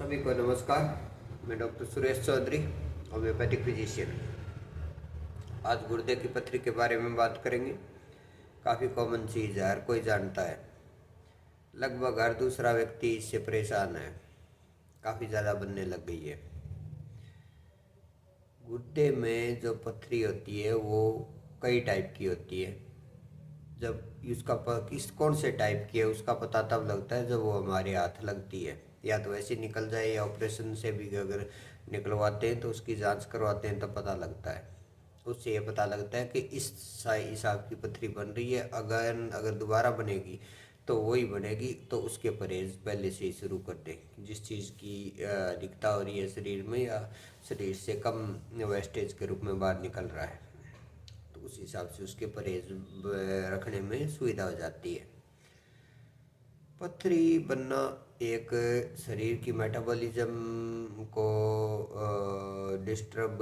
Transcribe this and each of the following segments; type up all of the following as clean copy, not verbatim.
सभी को नमस्कार। मैं doctor Suresh Chaudhary, homeopathic physician. आज गुर्दे की पथरी के बारे में बात करेंगे। काफ़ी कॉमन चीज़ है, हर कोई जानता है। लगभग हर दूसरा व्यक्ति इससे परेशान है, काफ़ी ज़्यादा बनने लग गई है। गुर्दे में जो पथरी होती है वो कई टाइप की होती है। जब किस कौन से टाइप की है उसका पता तब लगता है जब वो हमारे हाथ लगती है। या तो ऐसे निकल जाए या ऑपरेशन से भी अगर निकलवाते हैं तो उसकी जांच करवाते हैं तब पता लगता है। उससे ये पता लगता है कि इस हिसाब की पथरी बन रही है। अगर दोबारा बनेगी तो वही बनेगी, तो उसके परहेज पहले से ही शुरू कर दें। जिस चीज़ की अधिकता हो रही है शरीर में या शरीर से कम वेस्टेज के रूप में बाहर निकल रहा है, तो उस हिसाब से उसके परहेज रखने में सुविधा हो जाती है। पथरी बनना एक शरीर की मेटाबॉलिज्म को डिस्टर्ब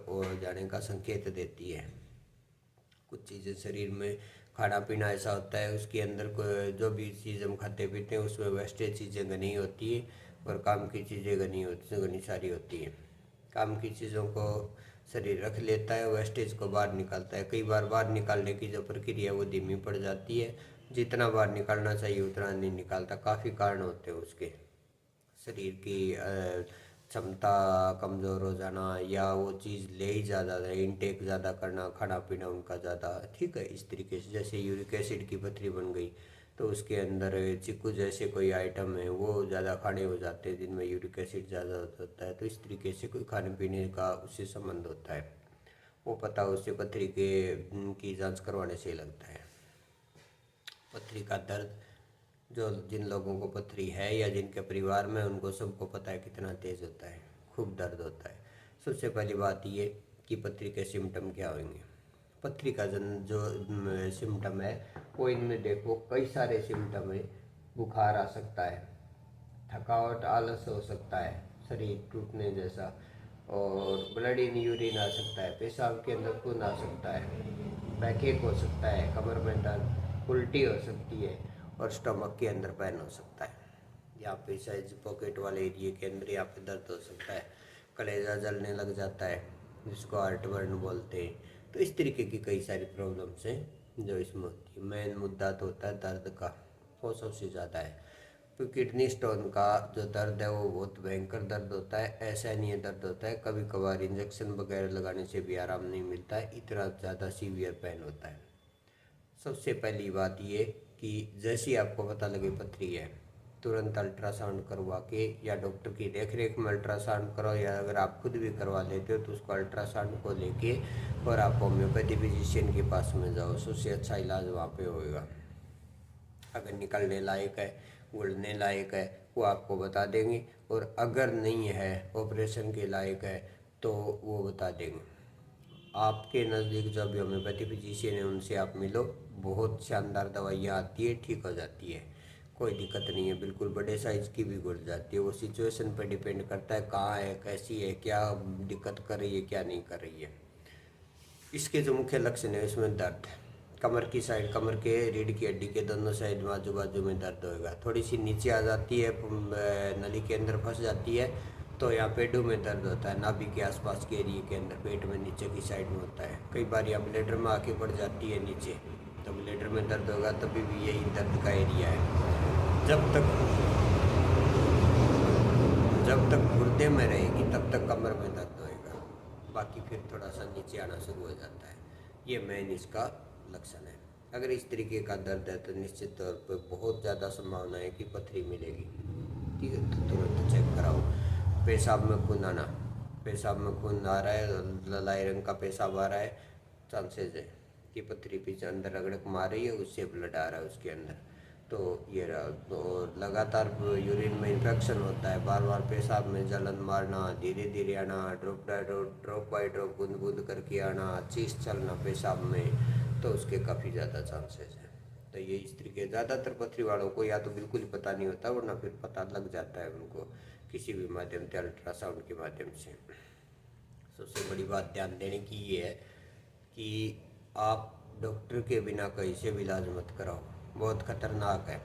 हो जाने का संकेत देती है। कुछ चीज़ें शरीर में, खाना पीना ऐसा होता है उसके अंदर जो भी चीज़ हम खाते पीते हैं उसमें वेस्टेज चीज़ें घनी होती है और काम की चीज़ें घनी सारी होती हैं। काम की चीज़ों को शरीर रख लेता है, वेस्टेज को बाहर निकालता है। कई बार बाहर निकालने की जो प्रक्रिया है वो धीमी पड़ जाती है, जितना बाहर निकालना चाहिए उतना नहीं निकालता। काफ़ी कारण होते हैं उसके। शरीर की क्षमता कमज़ोर हो जाना, या वो चीज़ ले ही ज़्यादा इनटेक ज़्यादा करना, खाना पीना उनका ज़्यादा, ठीक है। इस तरीके से जैसे यूरिक एसिड की पथरी बन गई तो उसके अंदर चिक्कू जैसे कोई आइटम है वो ज़्यादा खाने हो जाते हैं जिनमें यूरिक एसिड ज़्यादा होता है। तो इस तरीके से कोई खाने पीने का उससे संबंध होता है, वो पता उससे पथरी की जांच करवाने से ही लगता है। पथरी का दर्द, जो जिन लोगों को पथरी है या जिनके परिवार में, उनको सबको पता है कितना तेज़ होता है, खूब दर्द होता है। सबसे पहली बात ये कि पथरी के सिम्टम क्या होंगे। पथरी का जो सिम्टम है वो इनमें देखो कई सारे सिम्टम है। बुखार आ सकता है, थकावट, आलस हो सकता है, शरीर टूटने जैसा, और ब्लड इन यूरिन आ सकता है, पेशाब के अंदर खून आ सकता है, बैकएक हो सकता है, कमर में दर्द, उल्टी हो सकती है, और स्टमक के अंदर पेन हो सकता है। यहाँ पे साइज पॉकेट वाले एरिए के अंदर यहाँ पे दर्द हो सकता है। कलेजा जलने लग जाता है जिसको हार्टबर्न बोलते हैं। तो इस तरीके की कई सारी प्रॉब्लम्स हैं जो इसमें होती है। मेन मुद्दा तो होता है दर्द का, वो सबसे ज़्यादा है। तो किडनी स्टोन का जो दर्द है वो बहुत भयंकर दर्द होता है। ऐसा नहीं है, दर्द होता है, कभी कभार इंजेक्शन वगैरह लगाने से भी आराम नहीं मिलता है, इतना ज़्यादा सीवियर पेन होता है। सबसे पहली बात ये कि जैसे ही आपको पता लगे पथरी है, तुरंत अल्ट्रासाउंड करवा के या डॉक्टर की देख रेख में अल्ट्रासाउंड करो, या अगर आप खुद भी करवा लेते हो तो उसको अल्ट्रासाउंड को लेके और आप होम्योपैथी फिजिशियन के पास में जाओ। सबसे अच्छा इलाज वहाँ पे होएगा। अगर निकलने लायक है, उड़ने लायक है, वो आपको बता देंगे, और अगर नहीं है, ऑपरेशन के लायक है, तो वो बता देंगे। आपके नज़दीक जो भी होम्योपैथी फिजिशियन है उनसे आप मिलो। बहुत शानदार दवाइयाँ आती है, ठीक हो जाती है, कोई दिक्कत नहीं है। बिल्कुल बड़े साइज़ की भी घुल जाती है। वो सिचुएशन पर डिपेंड करता है कहाँ है, कैसी है, क्या दिक्कत कर रही है, क्या नहीं कर रही है। इसके जो मुख्य लक्षण है इसमें दर्द, कमर की साइड, कमर के रीढ़ की हड्डी के दोनों साइड में आजू बाजू में दर्द होएगा। थोड़ी सी नीचे आ जाती है, नली के अंदर फंस जाती है, तो यहाँ पेटों में दर्द होता है। नाभि के आसपास के एरिए के अंदर, पेट में नीचे की साइड में होता है। कई बार यहाँ ब्लेडर में आके पड़ जाती है नीचे, तो ब्लेडर में दर्द होगा, तभी भी यही दर्द का एरिया है। जब तक गुर्दे में रहेगी तब तक कमर में दर्द होएगा, बाकी फिर थोड़ा सा नीचे आना शुरू हो जाता है। ये मेन इसका लक्षण है। अगर इस तरीके का दर्द है तो निश्चित तौर पर बहुत ज़्यादा संभावना है कि पथरी मिलेगी। ठीक है, तो तुरंत चेक कराओ। पेशाब में खून आना, पेशाब में खून आ रहा है, लाल रंग का पेशाब आ रहा है, चांसेस है कि पथरी पीछे अंदर रगड़क मार रही है, उससे ब्लड आ रहा है उसके अंदर। तो ये रहा। तो लगातार यूरिन में इन्फेक्शन होता है, बार बार पेशाब में जलन मारना, धीरे धीरे आना, ड्रॉप बाई ड्रॉप, बूंद बूंद करके आना, चीस चलना पेशाब में, तो उसके काफ़ी ज़्यादा चांसेस हैं। तो ये इस तरीके ज़्यादातर पथरी वालों को या तो बिल्कुल ही पता नहीं होता, वरना फिर पता लग जाता है उनको किसी भी माध्यम से, अल्ट्रासाउंड के माध्यम से। सबसे बड़ी बात ध्यान देने की ये है कि आप डॉक्टर के बिना कहीं से भी इलाज मत कराओ, बहुत खतरनाक है।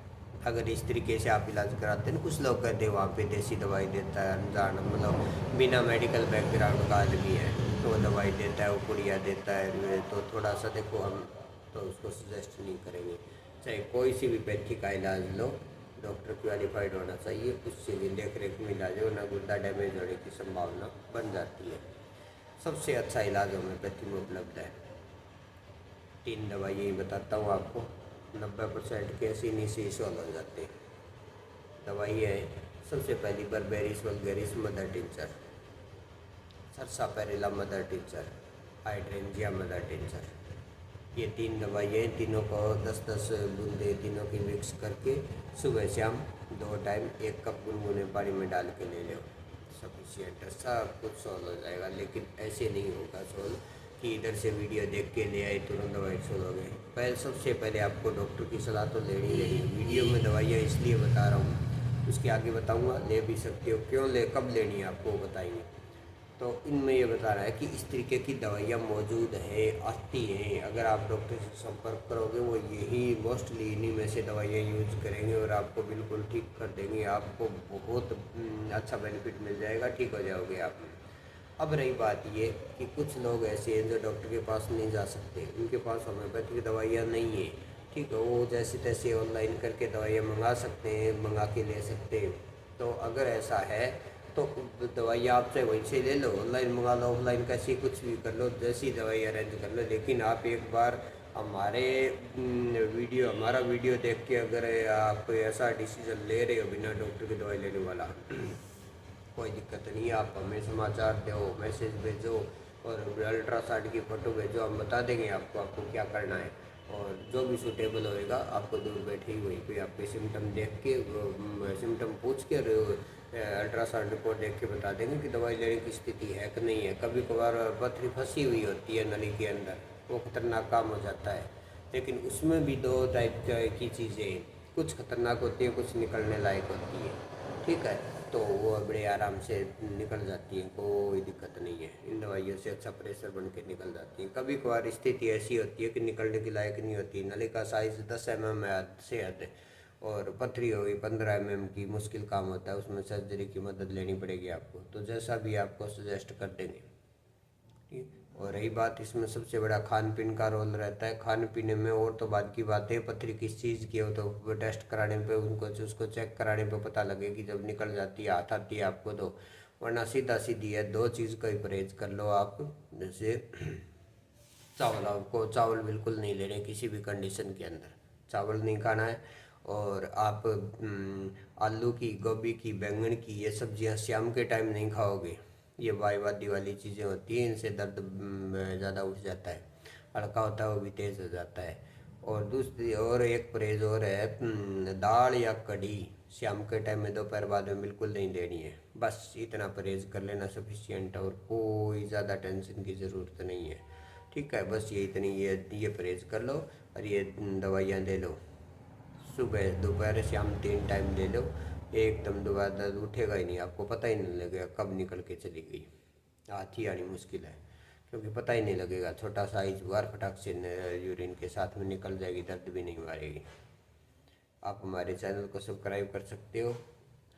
अगर इस तरीके से आप इलाज कराते हैं, कुछ लोग कहते हैं वहाँ पे देसी दवाई देता है अनजान, मतलब बिना मेडिकल बैकग्राउंड का आदमी है तो वो दवाई देता है, वो पुड़िया देता है, तो थोड़ा सा देखो हम तो उसको सजेस्ट नहीं करेंगे। चाहे कोई सी भी पैथी का इलाज लो, डॉक्टर क्वालिफाइड होना चाहिए, उससे भी देख रेख में इलाज हो, ना गुर्दा डैमेज होने की संभावना बन जाती है। सबसे अच्छा इलाज होम्योपैथी में उपलब्ध है। 3 दवाइयाँ ही बताता हूँ आपको, 90% केस इन्हीं से ही सॉल्व हो जाते हैं। दवाइयाँ हैं, सबसे पहली berberis vulgaris mother tincture, sarsaparilla mother tincture, hydrangea mother tincture. ये 3 दवाइयाँ हैं, तीनों को 10-10 बूंदे तीनों की मिक्स करके सुबह शाम 2 टाइम 1 कप गुनगुने पानी में डाल के ले लो, सफिशियंट है, सब कुछ सॉल्व हो जाएगा। लेकिन ऐसे नहीं होगा सॉल्व कि इधर से वीडियो देख के ले आए तुरंत दवाई सॉल्व हो गई। सबसे पहले आपको डॉक्टर की सलाह तो लेनी ही। वीडियो में दवाइयाँ इसलिए बता रहा हूँ, उसके आगे बताऊँगा, ले भी सकते हो, क्यों ले कब लेनी है आपको बताएंगे। तो इनमें ये बता रहा है कि इस तरीके की दवाइयाँ मौजूद हैं, आती हैं। अगर आप डॉक्टर से संपर्क करोगे, वो यही मोस्टली इन्हीं में से दवाइयाँ यूज करेंगे और आपको बिल्कुल ठीक कर देंगे। आपको बहुत अच्छा बेनिफिट मिल जाएगा, ठीक हो जाओगे आप। अब रही बात ये कि कुछ लोग ऐसे हैं जो डॉक्टर के पास नहीं जा सकते, उनके पास होम्योपैथिक दवाइयाँ नहीं है, ठीक है, वो जैसे तैसे ऑनलाइन करके दवाइयाँ मंगा सकते हैं, मंगा के ले सकते हैं। तो अगर ऐसा है तो दवाइयाँ आप चाहे वहीं से ले लो, ऑनलाइन मंगा लो, ऑफलाइन कैसे कुछ भी कर लो, जैसी दवाई अरेंज कर लो। लेकिन आप एक बार हमारा वीडियो देख के अगर आप ऐसा डिसीजन ले रहे हो बिना डॉक्टर की दवाई लेने वाला, कोई दिक्कत नहीं है। आप हमें समाचार दो, मैसेज भेजो और अल्ट्रासाउंड की फ़ोटो भेजो, हम बता देंगे आपको क्या करना है। और जो भी सूटेबल होएगा आपको दूर बैठे ही वहीं पे आपके सिम्टम देख के, सिम्टम पूछ के अल्ट्रासाउंड रिपोर्ट देख के बता देंगे कि दवाई लेने की स्थिति है कि नहीं है। कभी कभार पथरी फंसी हुई होती है नली के अंदर, वो खतरनाक काम हो जाता है। लेकिन उसमें भी 2 टाइप की चीज़ें, कुछ खतरनाक होती है, कुछ निकलने लायक होती है, ठीक है। तो वो बड़े आराम से निकल जाती है, कोई दिक्कत नहीं है। इन दवाइयों से अच्छा प्रेशर बन के निकल जाती है। कभी कभार स्थिति ऐसी होती है कि निकलने के लायक नहीं होती, नली का साइज़ 10 mm से है और पथरी हो गई 15 mm की, मुश्किल काम होता है, उसमें सर्जरी की मदद लेनी पड़ेगी आपको। तो जैसा भी आपको सजेस्ट कर देंगे, ठीक। और रही बात, इसमें सबसे बड़ा खान पीन का रोल रहता है। खाने पीने में और तो बाद की बात है, पथरी किस चीज़ की हो तो टेस्ट कराने पे उनको उसको चेक कराने पे पता लगेगी, जब निकल जाती है, हाथ आती है आपको तो। वरना सीधा सीधी है, 2 चीज़ का ही परहेज कर लो आप। जैसे चावल, आपको चावल बिल्कुल नहीं लेने किसी भी कंडीशन के अंदर, चावल नहीं खाना है। और आप आलू की, गोभी की, बैंगन की ये सब्जियां शाम के टाइम नहीं खाओगे। ये वायवादी वाली चीज़ें होती हैं, इनसे दर्द ज़्यादा उठ जाता है, हल्का होता है वो भी तेज़ हो जाता है। और दूसरी और एक परहेज और है, दाल या कढ़ी शाम के टाइम में, दोपहर बाद में बिल्कुल नहीं लेनी है। बस इतना परहेज कर लेना सफिशियंट है, और कोई ज़्यादा टेंशन की ज़रूरत नहीं है, ठीक है। बस ये इतनी ये परहेज कर लो और ये दवाइयाँ ले लो, सुबह दोपहर शाम 3 टाइम ले लो। एकदम दोबारा दर्द उठेगा ही नहीं, आपको पता ही नहीं लगेगा कब निकल के चली गई। हाथ ही आनी मुश्किल है, क्योंकि पता ही नहीं लगेगा, छोटा साइज बार फटाक से यूरिन के साथ में निकल जाएगी, दर्द भी नहीं मारेगी। आप हमारे चैनल को सब्सक्राइब कर सकते हो।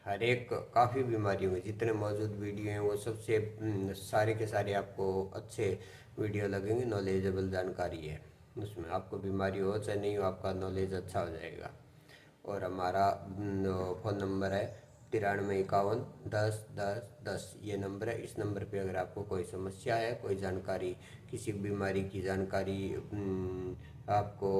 हर एक काफ़ी बीमारियों में जितने मौजूद वीडियो हैं वो सबसे सारे के सारे आपको अच्छे वीडियो लगेंगे, नॉलेजेबल जानकारी है उसमें। आपको बीमारी हो चाहे नहीं हो, आपका नॉलेज अच्छा हो जाएगा। और हमारा फ़ोन नंबर है 93 51 10 10 10, ये नंबर है। इस नंबर पे अगर आपको कोई समस्या है, कोई जानकारी, किसी बीमारी की जानकारी, आपको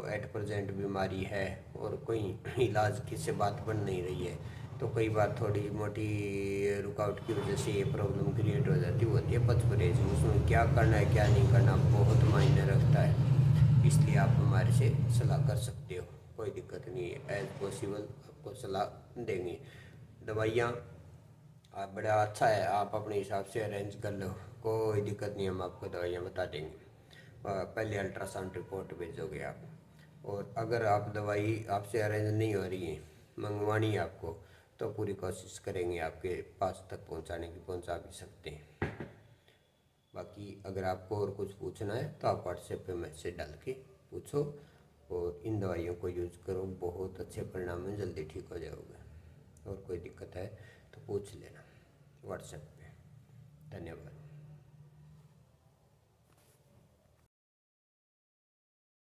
एट प्रेजेंट बीमारी है और कोई इलाज किससे बात बन नहीं रही है, तो कई बार थोड़ी मोटी रुकावट की वजह से ये प्रॉब्लम क्रिएट हो जाती है पथ परहेज। उसमें क्या करना है क्या नहीं करना बहुत मायने रखता है, इसलिए आप हमारे से सलाह कर सकते हो, कोई दिक्कत नहीं है। एज पॉसिबल आपको सलाह देंगे। दवाइयाँ आप बड़ा अच्छा है, आप अपने हिसाब से अरेंज कर लो, कोई दिक्कत नहीं, हम आपको दवाइयाँ बता देंगे। पहले अल्ट्रासाउंड रिपोर्ट भेजोगे आप। और अगर आप दवाई आपसे अरेंज नहीं हो रही है, मंगवानी है आपको, तो पूरी कोशिश करेंगे आपके पास तक पहुंचाने की, पहुंचा भी सकते हैं। बाकी अगर आपको और कुछ पूछना है तो आप व्हाट्सएप पे मैसेज डाल के पूछो और इन दवाइयों को यूज़ करो, बहुत अच्छे परिणाम में जल्दी ठीक हो जाओगे। और कोई दिक्कत है तो पूछ लेना व्हाट्सएप पे। धन्यवाद।